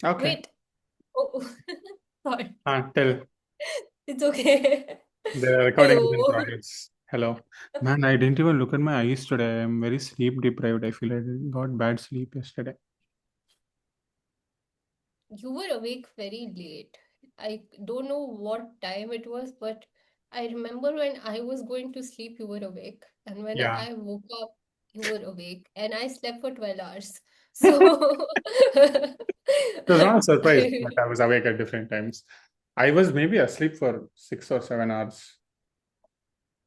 Okay. Wait. Oh, sorry. Tell. It's okay. The recording is in Hello. progress. Hello. Man, I didn't even look at my eyes today. I'm very sleep deprived. I feel I got bad sleep yesterday. You were awake very late. I don't know what time it was, but I remember when I was going to sleep, you were awake. And when Yeah. I woke up, you were awake. And I slept for 12 hours. It So was not a surprise that I, I was awake at different times. I was maybe asleep for 6 or 7 hours.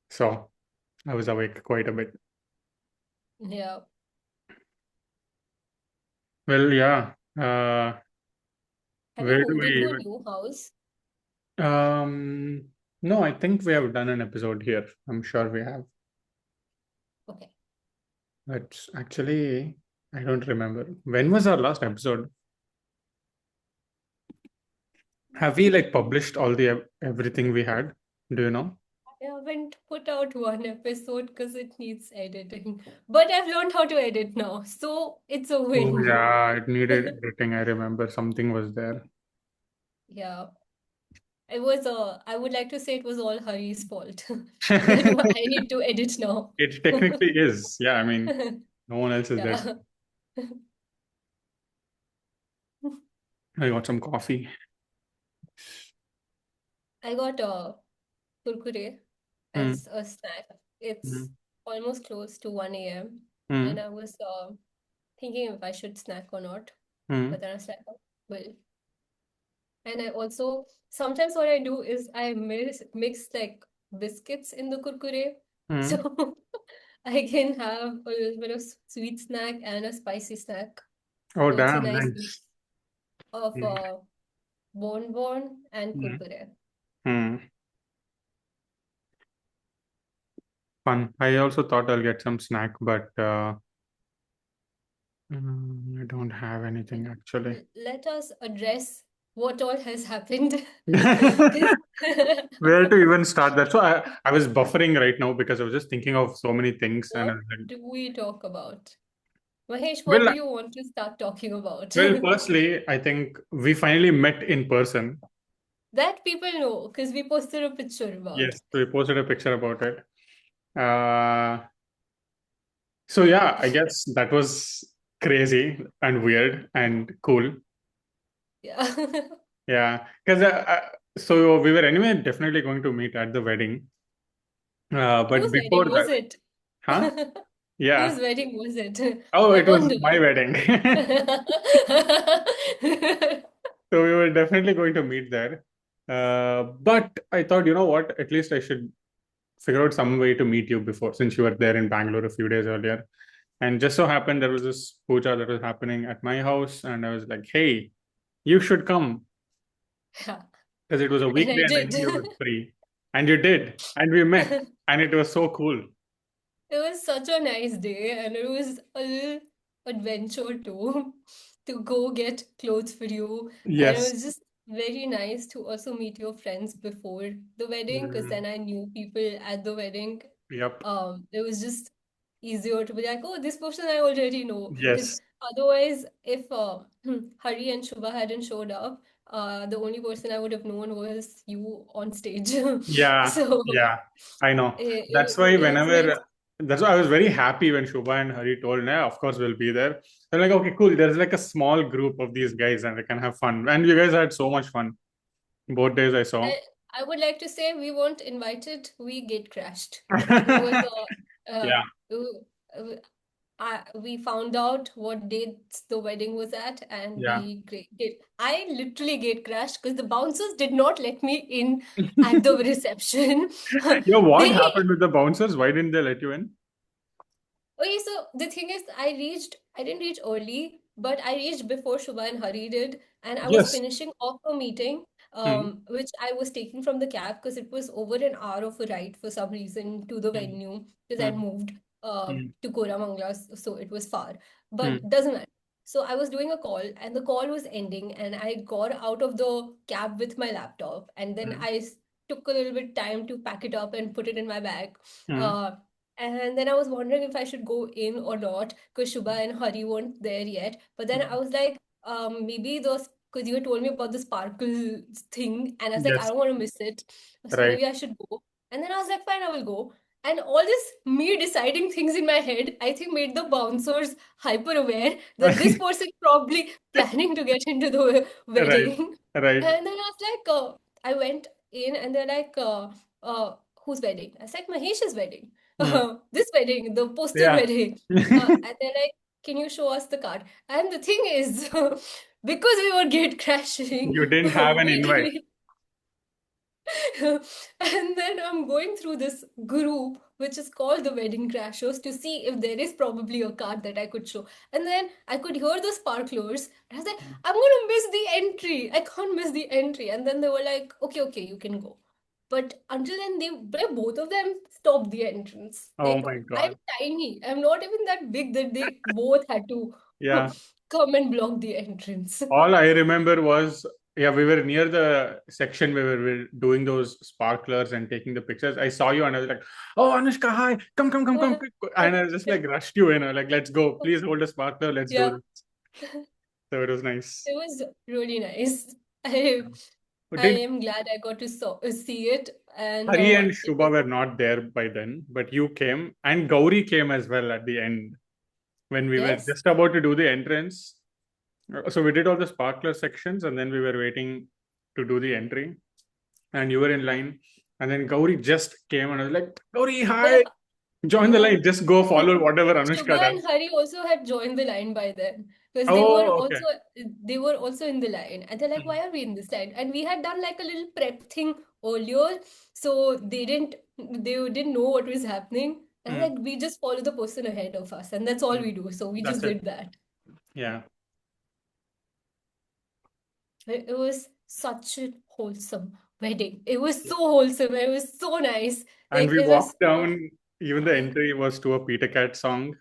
So I was awake quite a bit. yeah. Well, yeah. Have you Where do moved into a we new house? no, I think we have done an episode here. I'm sure we have. Okay. But actually, I don't remember. When was our last episode? Have we like published all the everything we had? Do you know? I haven't put out one episode because it needs editing. But I've learned how to edit now, so it's a Oh win. yeah, it needed editing. I remember something was there. Yeah. It was I would like to say it was all Hari's fault. That I It need to edit now. technically is. Yeah, I mean, no one else is there. Yeah. I got some coffee. I got a kurkure Hmm. as a snack. It's Hmm. almost close to 1 a.m. and Hmm. I was thinking if I should snack or not. Hmm. But then I was like, oh, well. And I also sometimes what I do is I mix like biscuits in the kurkure. Hmm. So I can have a little bit of sweet snack and a spicy snack. Oh So it's a damn, nice nice. mix of Hmm. bonbon and Hmm. kurkure. Hmm. Fun. I also thought I'll get some snack, but I don't have anything actually. Let us address what all has happened. Where 'Cause to even start that? So I was buffering right now because I was just thinking of so many things and I what was like, do we talk about? Mahesh, what well, do you want to start talking about? well, firstly, I think we finally met in person. That people know because we posted a picture about. Yes, we posted a picture about it. Uh, so yeah, I guess that was crazy and weird and cool. Yeah. Yeah, because so we were anyway definitely going to meet at the wedding. But Whose before wedding was that, it? huh? Whose Yeah. wedding was it? Oh, I it was wonder. my wedding. So we were definitely going to meet there. But I thought, you know what? At least I should figure out some way to meet you before, since you were there in Bangalore a few days earlier. And just so happened there was this puja that was happening at my house, and I was like, "Hey, you should come," Yeah. because it was a And weekday I and I did. knew you were free. And you did, and we met, and it was so cool. It was such a nice day, and it was a little adventure too, to go get clothes for you. And it Yes. was just very nice to also meet your friends before the wedding, because Mm, then I knew people at the wedding. yep. It was just easier to be like, oh, this person I already know. Because Yes. otherwise, if Hari and Shubha hadn't showed up, the only person I would have known was you on stage. Yeah, So yeah, I know. That's it, why it was nice. that's why I was very happy when Shubha and Hari told, "Yeah, of course we'll be there." They're like, "Okay, cool. There's like a small group of these guys, and we can have fun." And you guys had so much fun both days. I saw. I, I would like to say we weren't invited, we gate crashed. It was Yeah, uh, we found out what dates the wedding was at, and yeah. we did. I literally gate crashed because the bouncers did not let me in at the reception. Yo, what They happened with the bouncers? Why didn't they let you in? Okay, so the thing is, I didn't reach early, but I reached before Shubha and Hari did, and I was Yes. finishing off a meeting, Mm, which I was taking from the cab because it was over an hour of a ride for some reason to the mm, venue because I'd mm, moved mm, to Koramangala, so it was far, but mm, doesn't matter. So I was doing a call, and the call was ending, and I got out of the cab with my laptop, and then mm, took a little bit time to pack it up and put it in my bag. mm, Uh, and then I was wondering if I should go in or not because Shubha and Hari weren't there yet. But then I mm, was like, maybe the because you had told me about the sparkle thing, and I was like, I Yes. don't want to miss it. So Right. maybe I should go. And then I was like, fine, I will go. And all this me deciding things in my head, I think made the bouncers hyper aware that this person probably planning to get into the Right. wedding. Right. And then I was like, I went in and they're like, whose wedding? I was like, Mahesh's wedding. Hmm. This wedding, the poster Yeah. wedding. And they're like, can you show us the card? And the thing is, because we were gate crashing, You didn't have an we invite. didn't. And then I'm going through this group, which is called the Wedding Crashers, to see if there is probably a card that I could show. And then I could hear the sparklers. And I was like, I'm gonna miss the entry. I can't miss the entry. And then they were like, okay, okay, you can go. But until then, both of them stopped the entrance. Oh Like, my I'm God. tiny. I'm not even that big that they both had to Yeah. come and block the entrance. All I remember was, yeah, we were near the section where we were doing those sparklers and taking the pictures. I saw you and I was like, oh, Anushka, hi, come, come, come, come, quick. And I just like rushed you in. I was like, let's go. Please hold a sparkler. Let's do Yeah, this. So it was nice. it was really nice. I But I did am glad I got to see it, and Hari and it was Shubha were not there by then, but you came and Gauri came as well at the end when we were yes, just about to do the entrance. So we did all the sparkler sections and then we were waiting to do the entry and you were in line. And then Gauri just came and I was like, Gauri, hi, join the yeah. line. Just go follow whatever Anushka Shubha and does. Hari also had joined the line by then because Oh, okay. they were also in the line, and they're like, Hmm. "Why are we in this line?" And we had done like a little prep thing earlier, so they didn't know what was happening. And Hmm. like we just follow the person ahead of us, and that's all Hmm. we do. So we just That's it. did that. Yeah. It was such a wholesome wedding. It was so wholesome. It was so nice. And Like we it was walked down, even the like entry was to a Peter Cat song.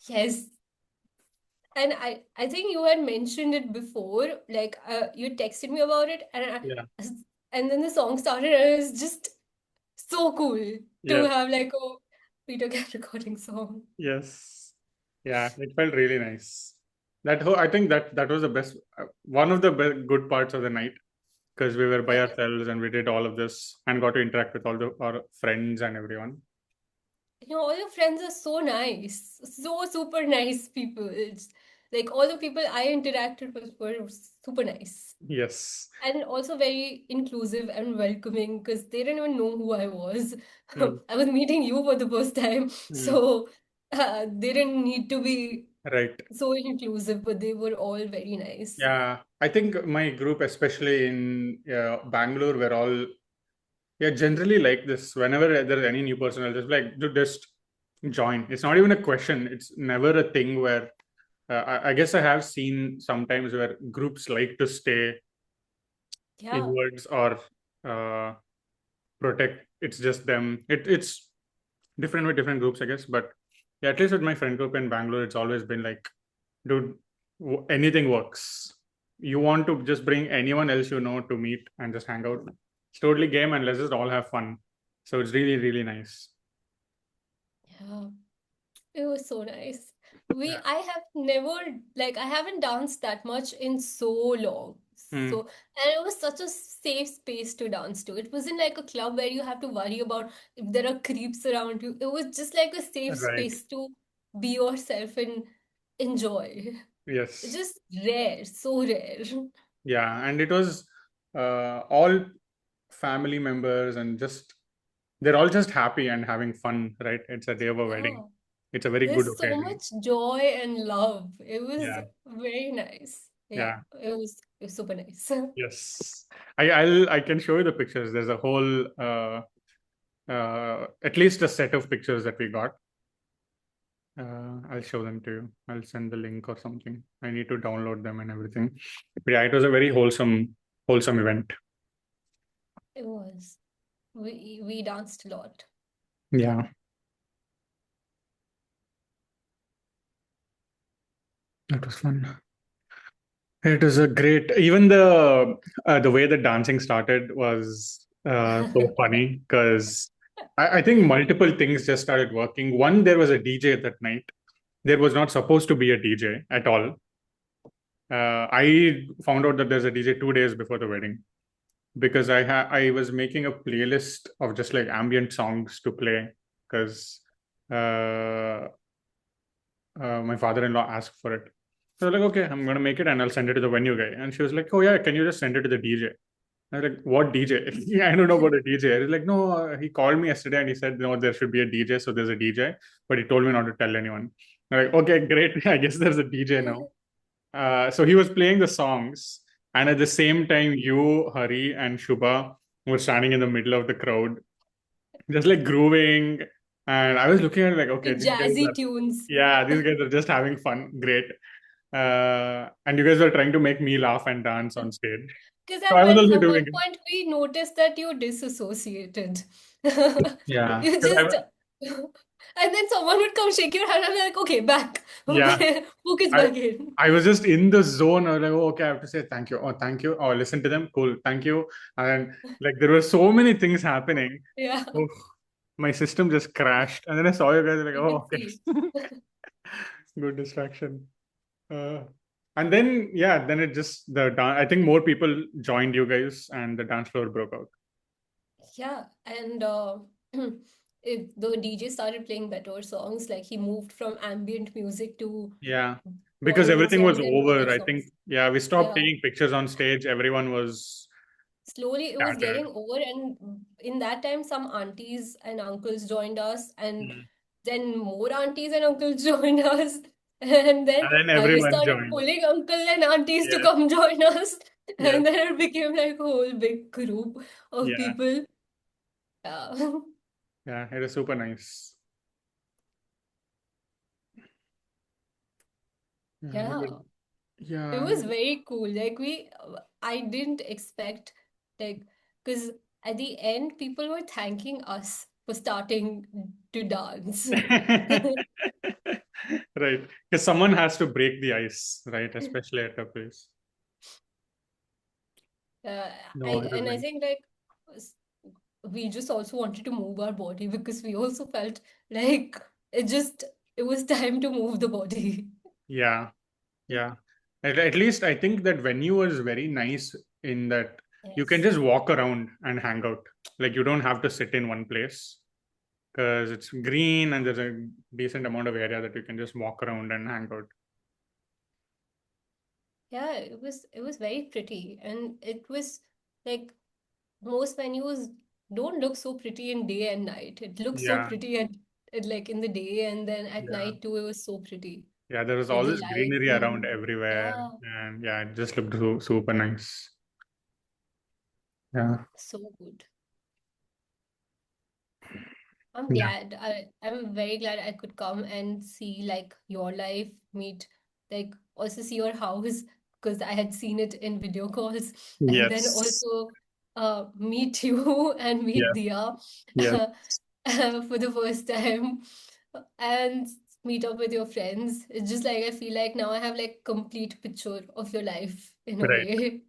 yes. And I think you had mentioned it before. Like you texted me about it, Yeah. and then the song started, and it was just so cool to Yes. have like a Peter Cat recording song. Yes. Yeah. It felt really nice. That whole, I think that was the best, one of the good parts of the night because we were by Yeah. ourselves and we did all of this and got to interact with all our friends and everyone. You know, all your friends are so nice, so super nice people. It's like all the people I interacted with were super nice. Yes. And also very inclusive and welcoming because they didn't even know who I was. Mm, I was meeting you for the first time, mm, so they didn't need to be right. so inclusive, but they were all very nice. Yeah. I think my group, especially in Bangalore, were all, yeah, generally like this. Whenever there's any new person, I'll just like, just join. It's not even a question. It's never a thing where, I guess I have seen sometimes where groups like to stay Yeah, inwards or uh, protect. It's just them. It's different with different groups, I guess. But yeah, at least with my friend group in Bangalore, it's always been like, dude, anything works. You want to just bring anyone else you know to meet and just hang out. It's totally game and let's just all have fun. So it's really, really nice. yeah. It was so nice. Yeah. I have never, like, I haven't danced that much in so long. Hmm. So, and it was such a safe space to dance to. It wasn't like a club where you have to worry about if there are creeps around you. It was just like a safe Right. space to be yourself and enjoy. It's Yes. just rare, so rare. Yeah. And it was all family members and just, they're all just happy and having fun, right? It's a day of a wedding. Yeah. It's a very good There's so occasion. much joy and love. It was Yeah. very nice. Yeah, Yeah. it was super nice. Yes. I can show you the pictures. There's a whole at least a set of pictures that we got. I'll show them to you. I'll send the link or something. I need to download them and everything. But yeah, it was a very wholesome event. It was. We danced a lot. Yeah, that was fun. It was a great. Even the way the dancing started was so funny because I think multiple things just started working. One, there was a DJ that night. There was not supposed to be a DJ at all. I found out that there's a DJ 2 days before the wedding because I was making a playlist of just like ambient songs to play because uh, my father-in-law asked for it. So I was like, okay, I'm gonna make it and I'll send it to the venue guy. And she was like, oh yeah, can you just send it to the DJ? I was like, what DJ? Yeah, I don't know about a DJ. I was like, no, he called me yesterday and he said, no, there should be a DJ. So there's a DJ, but he told me not to tell anyone. I'm like, okay, great. I guess there's a DJ now. So he was playing the songs. And at the same time, you, Hari, and Shubha were standing in the middle of the crowd, just like grooving. And I was looking at it like, okay, With these guys jazzy are, tunes. yeah, these guys are just having fun. Great. And you guys were trying to make me laugh and dance on stage. Because So I was also at doing one it. point we noticed that you disassociated. Yeah. You just, and then someone would come shake your hand and be like, okay, back. Yeah. Focus I back in. I was just in the zone. I was like, oh, okay, I have to say thank you. Oh, thank you. Oh, listen to them. Cool. Thank you. And like there were so many things happening. Yeah, Oh, my system just crashed. And then I saw you guys like, I oh, can okay. see. Good distraction. Uh, and then yeah, then it just the dance. I think more people joined you guys and the dance floor broke out. Yeah, and if the DJ started playing better songs, like he moved from ambient music to Yeah. Because Bollywood everything was songs and over. other I think, songs. yeah, we stopped Yeah, taking pictures on stage. Everyone was slowly it was scattered. getting over, and in that time, some aunties and uncles joined us, and Mm. then more aunties and uncles joined us, and then And then Hari everyone started joined. pulling uncle and aunties to Yes. come join us, Yes. and then it became like a whole big group of Yeah. people. Yeah. Yeah. It was super nice. Yeah. Yeah. It Yeah. was very cool. Like I didn't expect, like, because at the end, people were thanking us for starting to dance. Right. Because someone has to break the ice, right? Especially at a place. Uh, No, it was I nice. think like s- we just also wanted to move our body because we also felt like it just it was time to move the body. Yeah. Yeah. At least I think that venue was very nice in that you can Yes. just walk around and hang out. Like you don't have to sit in one place because it's green and there's a decent amount of area that you can just walk around and hang out. Yeah, it was very pretty, and it was like most venues don't look so pretty in day and night. It looks so Yeah. pretty like in the day, and then at Yeah. night too, it was so pretty Yeah. There was with all the this lights greenery around and everywhere. yeah, And yeah, it just looked super nice. Yeah. so good. I'm Yeah. glad. I'm very glad I could come and see like your life, meet like also see your house because I had seen it in video calls, and then Yes. also meet you and meet Yeah. Dia Yes. for the first time and meet up with your friends. It's just like I feel like now I have like complete picture of your life in a Right. way,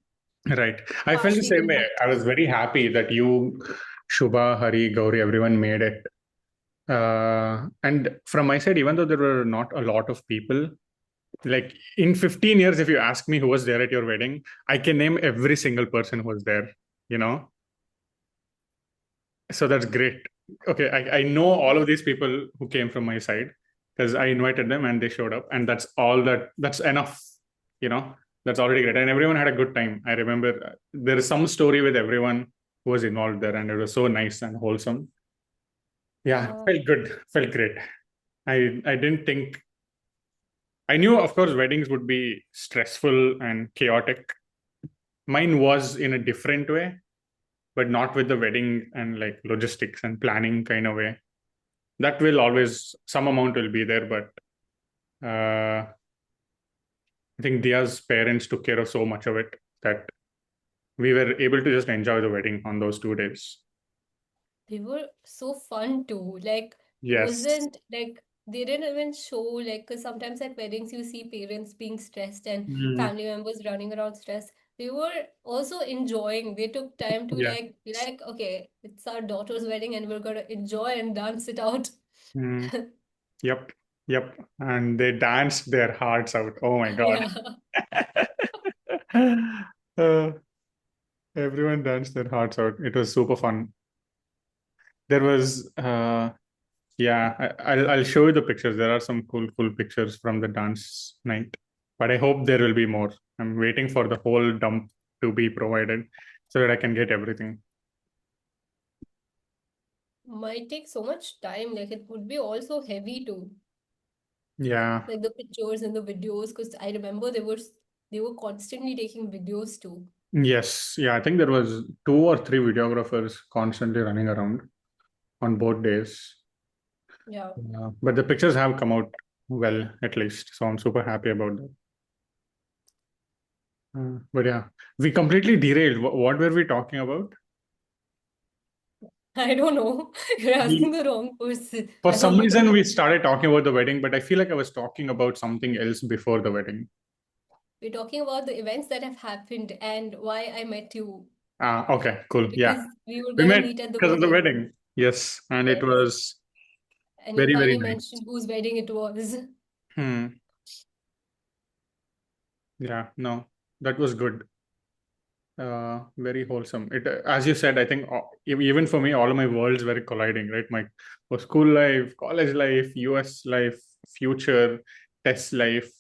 Right. I felt the partially same way. I was constructed. very happy that you, Shubha, Hari, Gauri, everyone made it. And from my side, even though there were not a lot of people, like in 15 years, if you ask me who was there at your wedding, I can name every single person who was there, you know? So that's great. Okay, I know all of these people who came from my side because I invited them and they showed up, and that's all that's enough, you know? That's already great. And everyone had a good time. I remember there is some story with everyone who was involved there, and it was so nice and wholesome. Yeah, Yeah. felt good, felt great. I didn't think I knew, of course, weddings would be stressful and chaotic. Mine was in a different way, but not with the wedding and like logistics and planning kind of way. That will always, some amount will be there, but I think Dia's parents took care of so much of it that we were able to just enjoy the wedding on those 2 days. They were so fun too. Like, it Yes. wasn't like they didn't even show, like, because sometimes at weddings you see parents being stressed and Mm, family members running around stressed. They were also enjoying. They took time to, yeah. like, be like, okay, it's our daughter's wedding and we're gonna enjoy and dance it out. Mm, yep. Yep. And they danced their hearts out. Oh my God. Yeah. Uh, everyone danced their hearts out. It was super fun. There was, yeah, I'll show you the pictures. There are some cool pictures from the dance night, but I hope there will be more. I'm waiting for the whole dump to be provided so that I can get everything. Might take so much time. Like it would be also heavy too. Yeah. Like the pictures and the videos, because I remember they were constantly taking videos too. Yes. Yeah. I think there was two or three videographers constantly running around on both days. Yeah. But the pictures have come out well, at least. So I'm super happy about that. But yeah, we completely derailed. What were we talking about? I don't know. You're asking We, the wrong person. for I don't some know. reason, we started talking about the wedding, but I feel like I was talking about something else before the wedding. We're talking about the events that have happened and why I met you Okay, cool. Yeah. because we were We gonna met meet at the because of the wedding. wedding. Yes. And it Yes. was And you very finally nice. mentioned whose wedding it was. Hmm. Yeah. No, that was good. Very wholesome. It, as you said, I think even for me, all of my worlds were colliding, right? My school life, college life, US life, future, test life,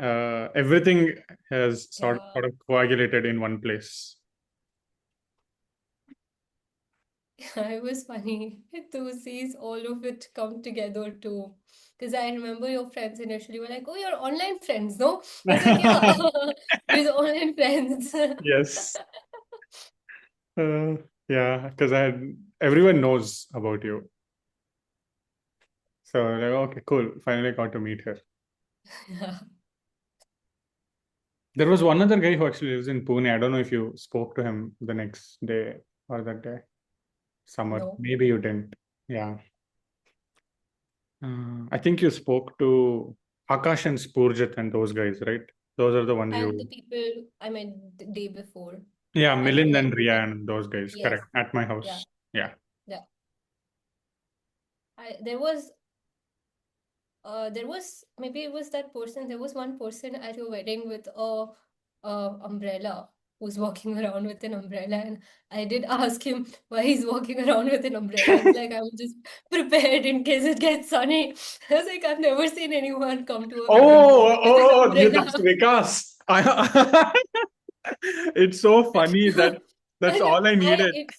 everything has Yeah. sort of coagulated in one place. It was funny to see all of it come together too. Because I remember your friends initially were like, "Oh, you're online friends, no?" I was like, "Yeah, we're online friends." Yes. Uh, yeah, because I had everyone knows about you. So like, okay, cool. Finally got to meet her. Yeah. There was one other guy who actually lives in Pune. I don't know if you spoke to him the next day or that day. Summer. No. Maybe you didn't. Yeah. I think you spoke to Akash and Spurjit and those guys, right? Those are the ones And the you. people I met the day before. Yeah, I met Milind them and Ria like, and those guys. yes, Correct. At my yeah, house. Yeah. yeah. There was maybe it was that person. There was one person at your wedding with a umbrella who's walking around with an umbrella, and I did ask him why he's walking around with an umbrella. He's like, I'm just prepared in case it gets sunny. I was like, I've never seen anyone come to a wedding with an That's umbrella. Vikas. It's so funny that that's And all I I needed. it,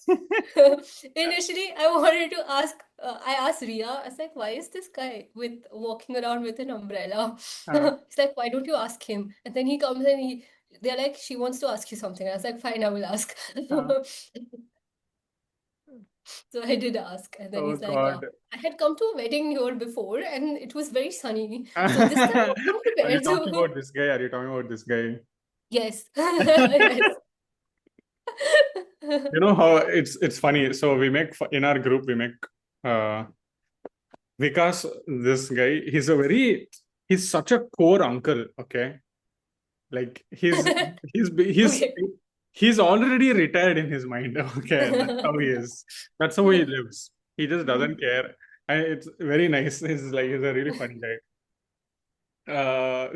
initially I wanted to ask. I asked Ria. I was like, "Why is this guy with walking around with an umbrella?" Uh, He's like, "Why don't you ask him?" And then he comes and they're like, "She wants to ask you something." I was like, "Fine, I will ask." uh, So I did ask, and then oh he's like, God. "I had come to a wedding here before, and it was very sunny. So this time I've come Are you prepared." talking So about this guy? Are you talking about this guy? yes, yes. You know how it's funny. So we make in our group we make uh Vikas, this guy, he's such a core uncle, okay? Like he's Okay. he's already retired in his mind, okay? That's how he is. That's how he lives. He just doesn't care. And it's very nice. He's a really funny guy.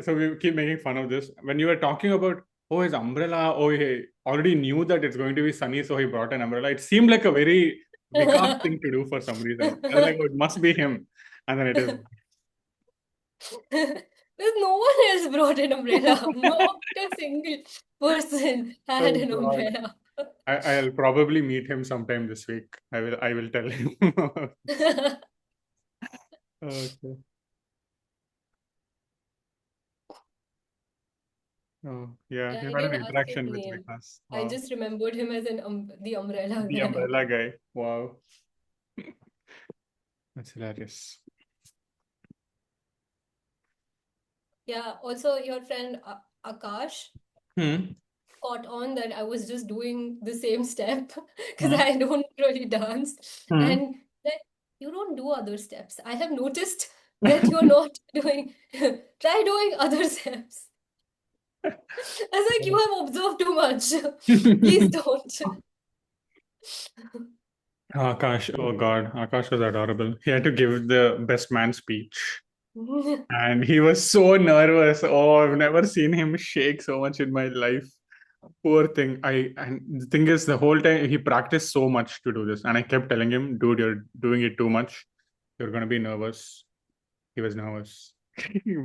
So we keep making fun of this. When you were talking about, oh, his umbrella, oh, he already knew that it's going to be sunny, so he brought an umbrella. It seemed like a very Vikas thing to do for some reason. I was like, oh, it must be him. And then it is. There's no one else brought an umbrella. Not a single person had Oh an God. umbrella. I'll probably meet him sometime this week. I will tell him. Okay. Oh, yeah. Yeah, You I had an didn't ask his interaction with name. Vikas. I Wow. just remembered him as the umbrella The guy. umbrella guy. Wow. That's hilarious. Yeah, also your friend Akash Hmm. caught on that I was just doing the same step because Hmm. I don't really dance. Hmm. And that you don't do other steps. I have noticed that you're not doing, try doing other steps. I was like, you have observed too much. Please don't. Akash, oh God, Akash was adorable. He had to give the best man speech. And he was so nervous. Oh, I've never seen him shake so much in my life. Poor thing. And the thing is, the whole time he practiced so much to do this, and I kept telling him, "Dude, you're doing it too much. You're gonna be nervous." He was nervous,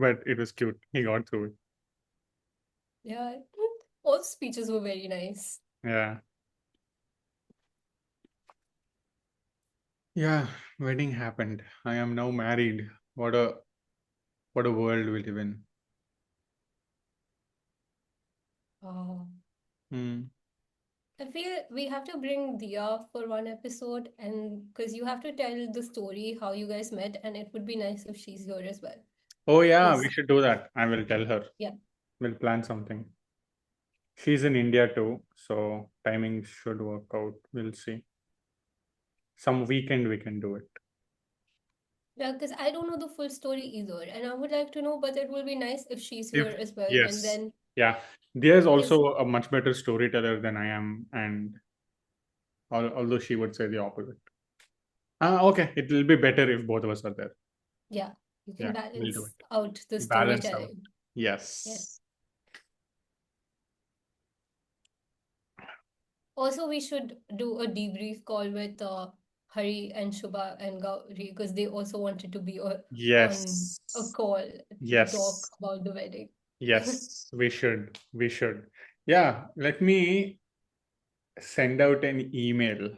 but it was cute. He got through it. Yeah, all the speeches were very nice. Yeah, yeah. Wedding happened. I am now married. What a world we live in. Oh. Hmm. I feel we have to bring Dia for one episode, and because you have to tell the story how you guys met, and it would be nice if she's here as well. Oh yeah, we Because, should do that. I will tell her. yeah, We'll plan something. She's in India too, so timing should work out. We'll see. Some weekend we can do it. yeah, because I don't know the full story either, and I would like to know, but it will be nice if she's If here as well, and yes, then yeah. Dia is because also a much better storyteller than I am, and although she would say the opposite. Okay, it will be better if both of us are there. yeah, you can Yeah, we'll do balance it. out the Balance out. storytelling. Yes. Yes. Also, we should do a debrief call with Hari and Shubha and Gauri because they also wanted to be on Yes. a call to talk Yes. about the wedding. Yes. We should. We should. Yeah. Let me send out an email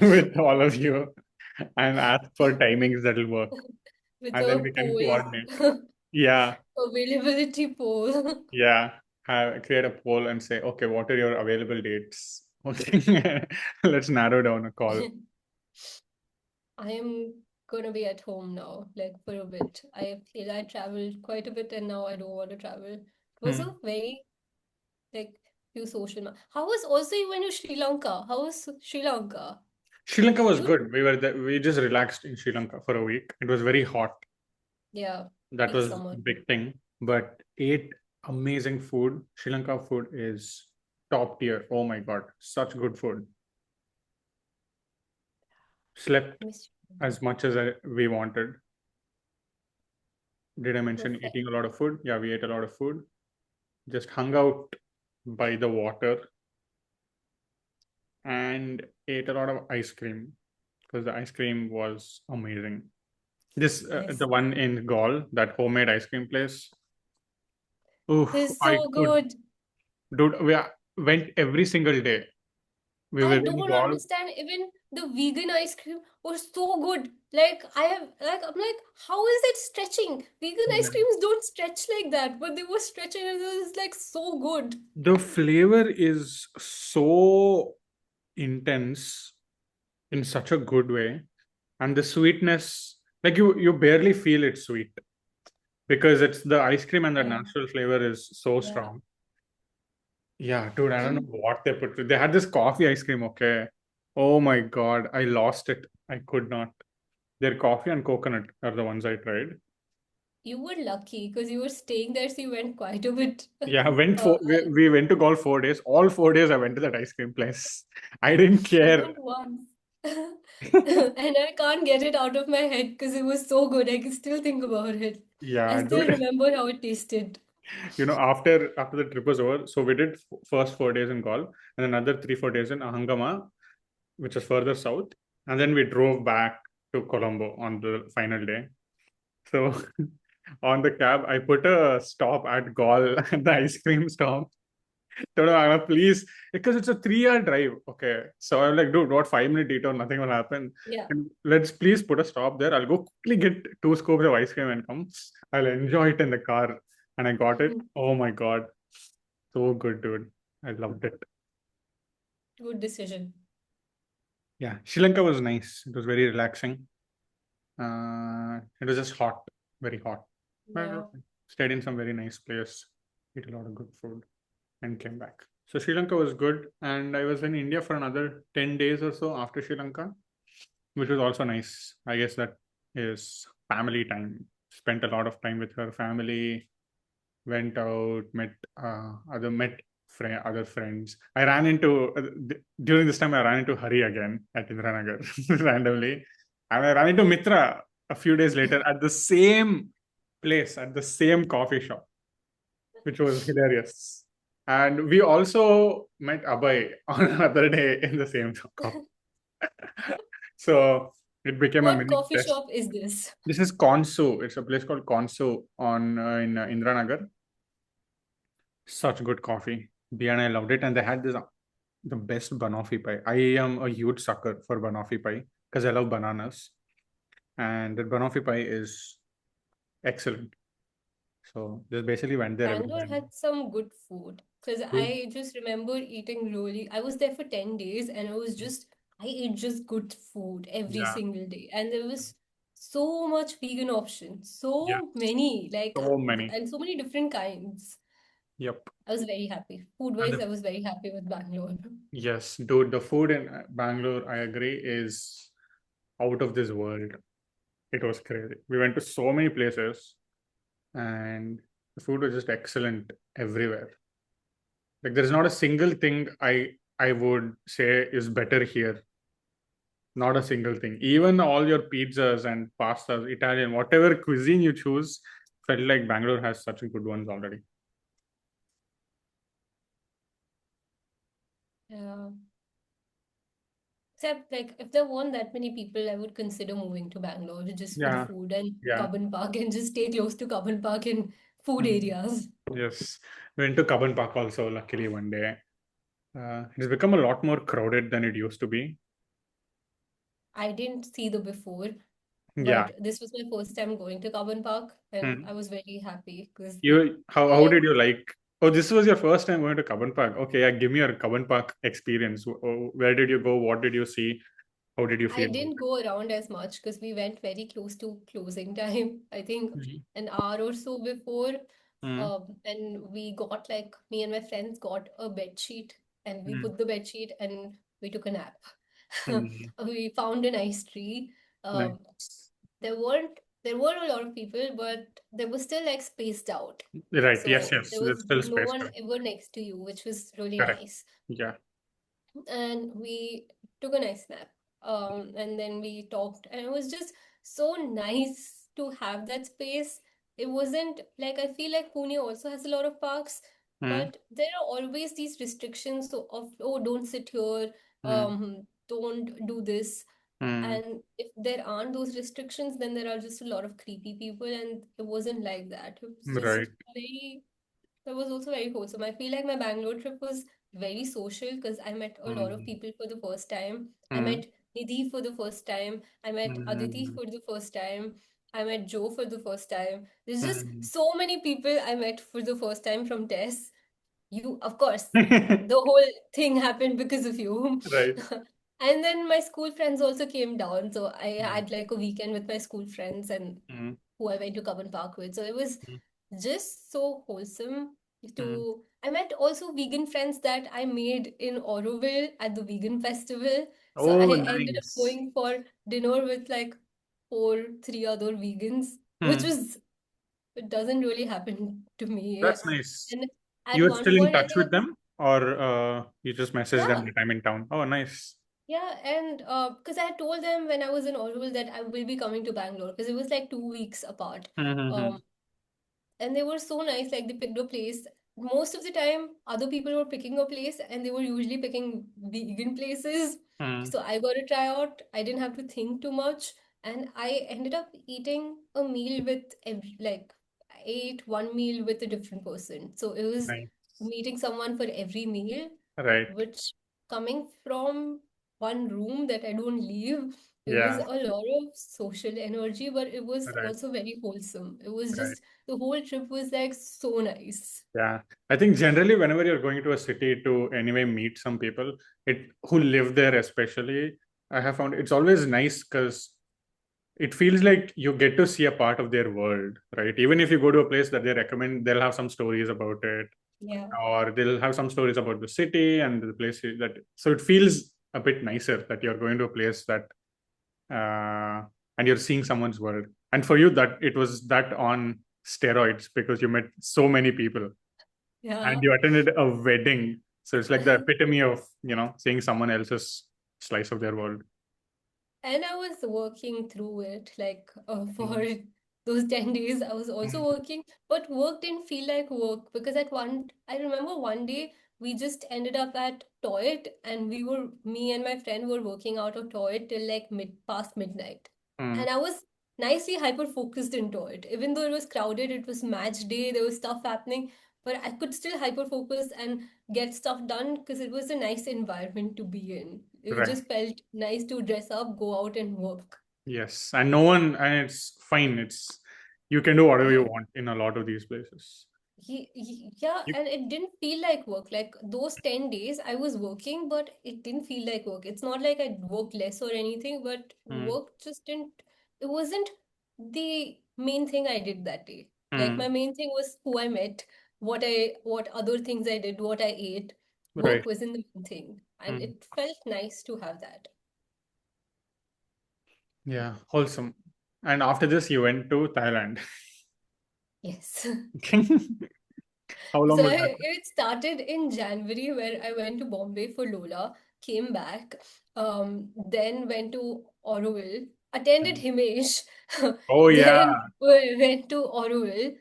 with all of you and ask for timings that'll work. With And then a we can poll, coordinate. Yeah. availability poll. Yeah. Create a poll and say, okay, what are your available dates? Okay. Let's narrow down a call. I am gonna be at home now, like for a bit. I feel I traveled quite a bit and now I don't want to travel. It was Hmm. a very like few social. How was also you went to Sri Lanka? How was Sri Lanka? Sri Lanka was Good. good. We were there, we just relaxed in Sri Lanka for a week. It was very hot. Yeah, That it's was summer. a big thing. But ate amazing food. Sri Lanka food is top tier. Oh my God. Such good food. Slept Miss Sri Lanka. as much as we wanted. Did I mention Perfect. eating a lot of food? Yeah, we ate a lot of food. Just hung out by the water and ate a lot of ice cream because the ice cream was amazing. This Nice. the one in Gaul, that homemade ice cream place. Oof, It's I so could, good. dude. Went every single day. We I were in don't Gaul. understand. Even the vegan ice cream was so good. Like I have, like I'm like, how is it stretching? Vegan ice Yeah. creams don't stretch like that, but they were stretching, and it was like so good. The flavor is so intense in such a good way, and the sweetness, like you barely feel it sweet because it's the ice cream and the Yeah, natural flavor is so yeah. strong. Yeah, dude, I don't know And what they put. They had this coffee ice cream, okay. Oh my God, I lost it. I could not. Their coffee and coconut are the ones I tried. you were lucky because you were staying there, so you went quite a bit. Yeah, went Uh, for we went to golf 4 days. All 4 days I went to that ice cream place. I didn't I care. went once. And I can't get it out of my head because it was so good. I can still think about it. I Yeah, still dude. remember how it tasted. After the trip was over, so we did first 4 days in Gaul and another 3 4 days in Ahangama, which is further south, and then we drove back to Colombo on the final day. So on the cab, I put a stop at Gaul, the ice cream stop. No, no, Anna, please, because it's a 3 hour drive. Okay. So I'm like, dude, what 5 minute detour, nothing will happen. Yeah. And let's please put a stop there. I'll go quickly get 2 scoops of ice cream and come. I'll enjoy it in the car. And I got it. Oh my God. So good, dude. I loved it. Good decision. Yeah. Sri Lanka was nice. It was very relaxing. It was just hot, very hot. But Yeah. stayed in some very nice place, ate a lot of good food, and came back. So Sri Lanka was good, and I was in India for another 10 days or so after Sri Lanka, which was also nice. I guess that is family time. Spent a lot of time with her family. Went out, met other friends. I ran into during this time I ran into Hari again at Indranagar randomly, and I ran into Mitra a few days later at the same place at the same coffee shop, which was hilarious. And we also met Abhay on another day in the same coffee. So it became a What mini coffee test. shop is this? This is Konsu. It's a place called Konsu on in Indranagar. Such good coffee. Bia and I loved it, and they had this the best banoffee pie. I am a huge sucker for banoffee pie because I love bananas, and the banoffee pie is excellent. So just basically went there every Bangalore day. had some good food because Food. I just remember eating really. I was there for 10 days and I ate just good food every Yeah, single day. And there was so much vegan options, yeah, so many, so many. and so many different kinds. Yep. I was very happy. Food And wise, I was very happy with Bangalore. yes, dude, the food in Bangalore, I agree, is out of this world. It was crazy. We went to so many places, and the food was just excellent everywhere. Like there's not a single thing I would say is better here. Not a single thing. Even all your pizzas and pastas, Italian, whatever cuisine you choose, felt like Bangalore has such good ones already. Yeah. Except like if there weren't that many people, I would consider moving to Bangalore just for the Yeah, food and yeah. Cubbon Park and just stay close to Cubbon Park and food Mm. areas. Yes. Went to Kaban Park also, luckily one day. It's become a lot more crowded than it used to be. I didn't see the before, Yeah. but this was my first time going to Cubbon Park, and I Mm. was very happy because You how I did you like? Oh, this was your first time going to Kaban Park. Okay, yeah, give me your Kaban Park experience. Where did you go? What did you see? How did you I feel didn't about go around as much because we went very close to closing time. I think it? an hour or so before. Mm. And we got like me and my friends got a bed sheet and we Mm. put the bed sheet and we took a nap. Mm. We found a nice tree. Um, Nice. there were a lot of people, but they were still like spaced out. Right. Yes, So yes. there It's was still no spaced one out. ever next to you, which was really Correct. nice. Yeah. And we took a nice nap. And then we talked, and it was just so nice to have that space. It wasn't like I feel like Pune also has a lot of parks, Mm. but there are always these restrictions of oh, don't sit here, Mm. don't do this. Mm. And if there aren't those restrictions, then there are just a lot of creepy people, and it wasn't like that. It was Right. just very that was also very wholesome. I feel like my Bangalore trip was very social because I met a lot of Mm. people for the first time. I Mm. met Nidhi for the first time. I met Aditi Mm. for the first time. I met Joe for the first time. There's just Mm. so many people I met for the first time from Tess. You, of course, the whole thing happened because of you. Right. And then my school friends also came down. So I Mm. had like a weekend with my school friends and Mm. who I went to Cubbon Park with. So it was just so wholesome Mm. to I met also vegan friends that I made in Auroville at the vegan festival. So Oh, I ended up nice. going for dinner with like three other vegans, which Mm. was it doesn't really happen to me. That's nice. And at You are one still in point, I touch with think, them, or you just message them yeah, that I'm in town? Oh, nice. yeah, and because I had told them when I was in Auroville that I will be coming to Bangalore because it was like 2 weeks apart. Mm-hmm. Um, and they were so nice, like they picked a place. Most of the time other people were picking a place and they were usually picking vegan places, Mm. so I got to try out. I didn't have to think too much, and I ended up eating a meal with like I ate one meal with a different person, so it was Nice. meeting someone for every meal, Right. which coming from one room that I don't leave, it was Yeah. a lot of social energy, but it was Right. also very wholesome. It was Right. just the whole trip was like so nice. Yeah, I think generally whenever you're going to a city to anyway meet some people, it who live there especially, I have found it's always nice because it feels like you get to see a part of their world, right? Even if you go to a place that they recommend, they'll have some stories about it, Yeah. or they'll have some stories about the city and the place that. So it feels a bit nicer that you're going to a place that uh, and you're seeing someone's world. And for you, that it was that on steroids because you met so many people and Yeah. you attended a wedding. So it's like the epitome of, seeing someone else's slice of their world. And I was working through it like for Mm. those 10 days I was also working, but work didn't feel like work because I remember one day we just ended up at Toit and me and my friend were working out of Toit till like past midnight. Mm, And I was nicely hyper focused into it. Even though it was crowded, it was match day, there was stuff happening, but I could still hyper focus and get stuff done because it was a nice environment to be in. It right. just felt nice to dress up, go out and work. Yes. And no one, and it's fine. You can do whatever you Yeah. want in a lot of these places. Yeah, You, and it didn't feel like work. Like those 10 days, I was working, but it didn't feel like work. It's not like I worked less or anything, but mm, work just didn't, it wasn't the main thing I did that day. Like mm, my main thing was who I met, what other things I did, what I ate. right. Work wasn't the main thing. And Mm, it felt nice to have that. yeah. Wholesome. And after this, you went to Thailand. Yes. How long So was that? it started in January where I went to Bombay for Lola, came back, then went to Auroville, attended Mm. Himesh, Oh, yeah. then went to Auroville,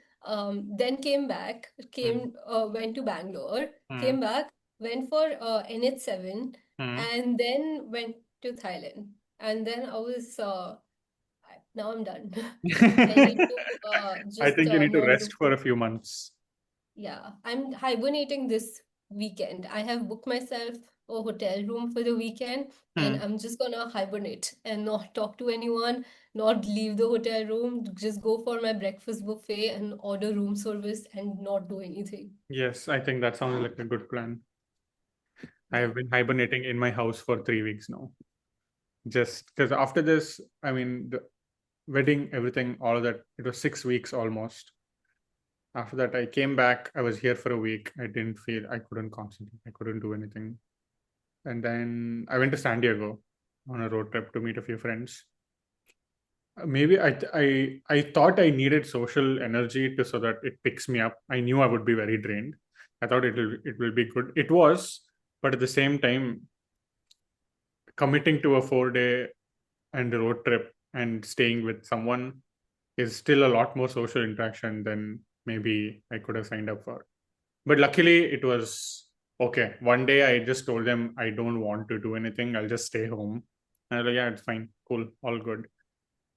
then came back, Mm, went to Bangalore, mm, came back, went for NH7, mm. and then went to Thailand. And then now I'm done. I need to I just think you need to not rest do. for a few months. Yeah, I'm hibernating this weekend. I have booked myself a hotel room for the weekend and Hmm. I'm just gonna hibernate and not talk to anyone, not leave the hotel room, just go for my breakfast buffet and order room service and not do anything. Yes, I think that sounds like a good plan. I Yeah. have been hibernating in my house for 3 weeks now. Just because after this, I mean, the wedding, everything, all of that, it was 6 weeks almost. After that, I came back. I was here for a week. I didn't feel I couldn't concentrate. I couldn't do anything. And then I went to San Diego on a road trip to meet a few friends. Maybe I thought I needed social energy to so that it picks me up. I knew I would be very drained. I thought it will be good. It was, but at the same time, committing to a 4 day and a road trip and staying with someone is still a lot more social interaction than maybe I could have signed up for. But luckily, it was okay. One day, I just told them I don't want to do anything. I'll just stay home. And I was like, yeah, it's fine, cool, all good.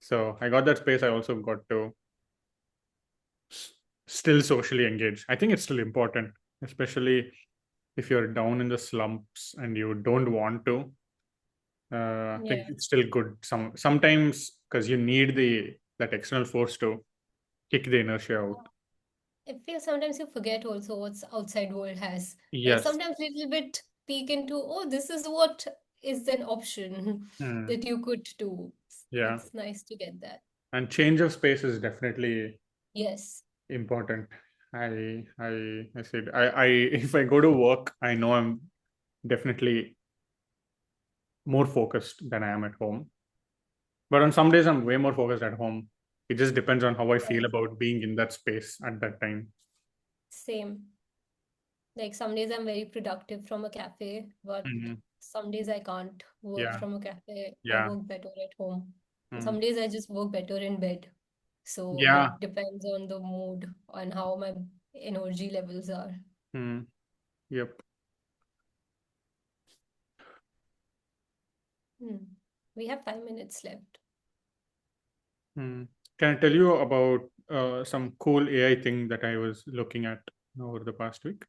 So I got that space. I also got to s- still socially engage. I think it's still important, especially if you're down in the slumps and you don't want to. I think Yeah. it's still good. Sometimes because you need the that external force to kick the inertia out. I feel sometimes you forget also what's outside world has. Like Yes. sometimes little bit peek into, oh, this is what is an option Hmm. that you could do. Yeah. It's nice to get that. And change of space is definitely Yes, important. I said I if I go to work, I know I'm definitely more focused than I am at home. But on some days I'm way more focused at home. It just depends on how I feel yes, about being in that space at that time. same. Like some days I'm very productive from a cafe, but Mhm. some days I can't work Yeah, from a cafe. I yeah, work better at home. And mm. some days I just work better in bed. So Yeah. it depends on the mood and how my energy levels are. Mm. Yep. Hmm. We have 5 minutes left. Mm. Can I tell you about some cool AI thing that I was looking at over the past week?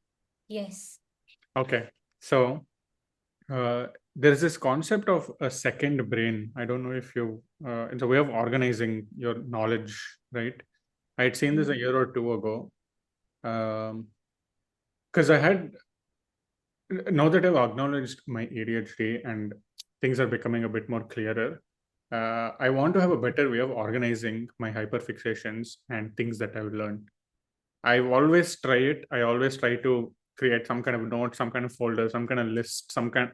Yes. Okay, so there's this concept of a second brain. I don't know if it's a way of organizing your knowledge, right? I had seen this a Mhm. year or two ago. Because I had, now that I've acknowledged my ADHD and things are becoming a bit more clearer, I want to have a better way of organizing my hyperfixations and things that I've learned. I always try it. I always try to create some kind of note, some kind of folder, some kind of list, some kind,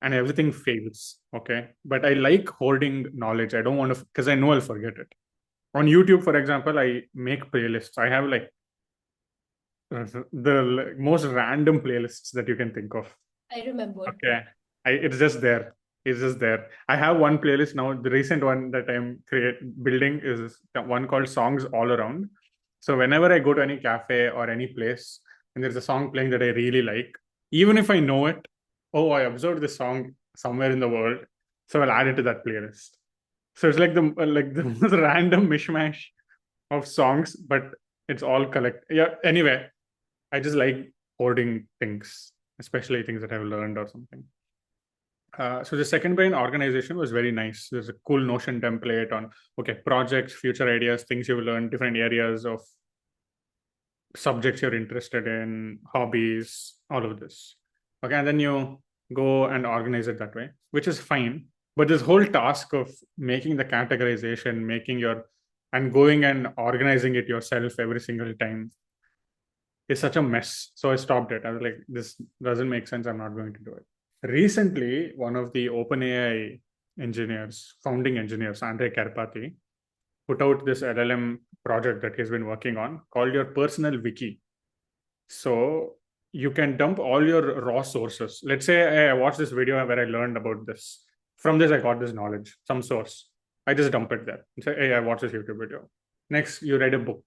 and everything fails. Okay. But I like hoarding knowledge. I don't want to, because I know I'll forget it. On YouTube, for example, I make playlists. I have like the most random playlists that you can think of. I remember. Okay. It's just there. It's just there. I have one playlist now. The recent one that I'm building is one called Songs All Around. So whenever I go to any cafe or any place and there's a song playing that I really like, even if I know it, oh, I observed this song somewhere in the world, so I'll add it to that playlist. So it's like the most random mishmash of songs, but it's all collect. Yeah. Anyway, I just like hoarding things, especially things that I've learned or something. So the second brain organization was very nice. There's a cool Notion template on okay projects, future ideas, things you've learned, different areas of subjects you're interested in, hobbies, all of this. Okay, and then you go and organize it that way, which is fine. But this whole task of making the categorization, making your and going and organizing it yourself every single time is such a mess. So I stopped it. I was like, this doesn't make sense. I'm not going to do it. Recently, one of the OpenAI engineers, founding engineers, Andre Karpathy, put out this LLM project that he's been working on called your personal wiki. So you can dump all your raw sources. Let's say hey, I watched this video where I learned about this. From this, I got this knowledge, some source. I just dump it there and say, hey, I watched this YouTube video. Next, you read a book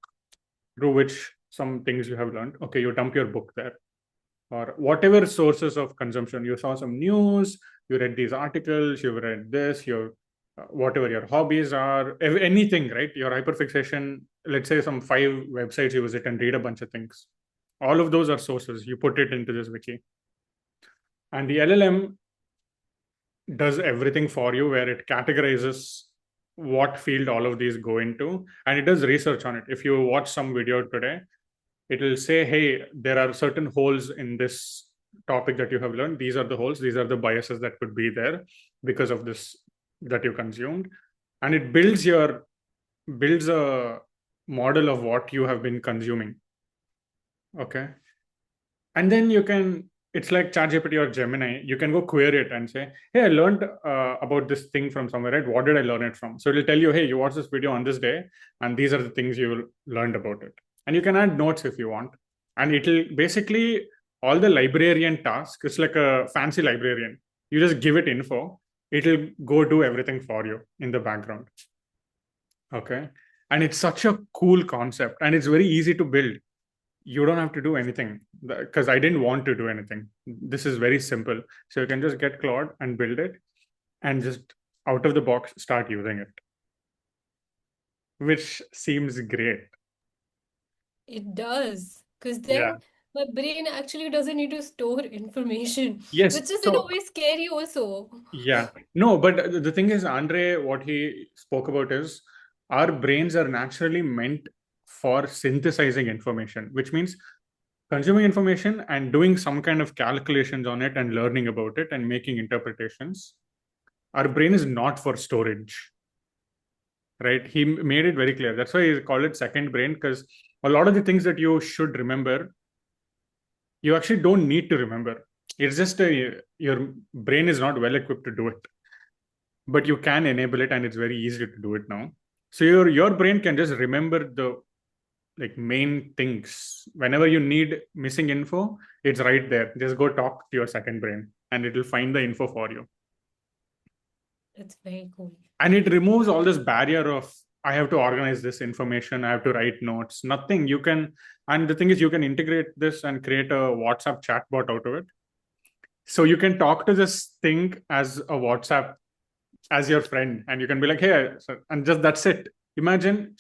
through which some things you have learned. Okay, you dump your book there or whatever sources of consumption. You saw some news, you read these articles, you read this, your whatever your hobbies are, anything, right? Your hyperfixation, let's say some 5 websites you visit and read a bunch of things. All of those are sources. You put it into this wiki. And the LLM does everything for you where it categorizes what field all of these go into and it does research on it. If you watch some video today, it will say, hey, there are certain holes in this topic that you have learned. These are the holes, these are the biases that could be there because of this that you consumed. And it builds a model of what you have been consuming. Okay. And then you can, it's like ChatGPT or Gemini, you can go query it and say, hey, I learned about this thing from somewhere, right? What did I learn it from? So it'll tell you, hey, you watched this video on this day and these are the things you learned about it. And you can add notes if you want. And it'll basically, all the librarian tasks, it's like a fancy librarian. You just give it info, it'll go do everything for you in the background. Okay. And it's such a cool concept and it's very easy to build. You don't have to do anything because I didn't want to do anything. This is very simple. So you can just get Claude and build it and just out of the box start using it, which seems great. It does. Because Yeah. then my brain actually doesn't need to store information, Yes. which is in a So, way scary also. yeah. No, but the thing is, Andre, what he spoke about is our brains are naturally meant for synthesizing information, which means consuming information and doing some kind of calculations on it and learning about it and making interpretations. Our brain is not for storage, right? He made it very clear. That's why he called it second brain, because a lot of the things that you should remember, you actually don't need to remember. It's just your brain is not well equipped to do it, but you can enable it, and it's very easy to do it now. So your brain can just remember the like main things. Whenever you need missing info, it's right there. Just go talk to your second brain, and it will find the info for you. That's very cool. And it removes all this barrier of I have to organize this information, I have to write notes. Nothing. You can, and the thing is, you can integrate this and create a WhatsApp chatbot out of it. So you can talk to this thing as a WhatsApp as your friend, and you can be like, hey, and just that's it. Imagine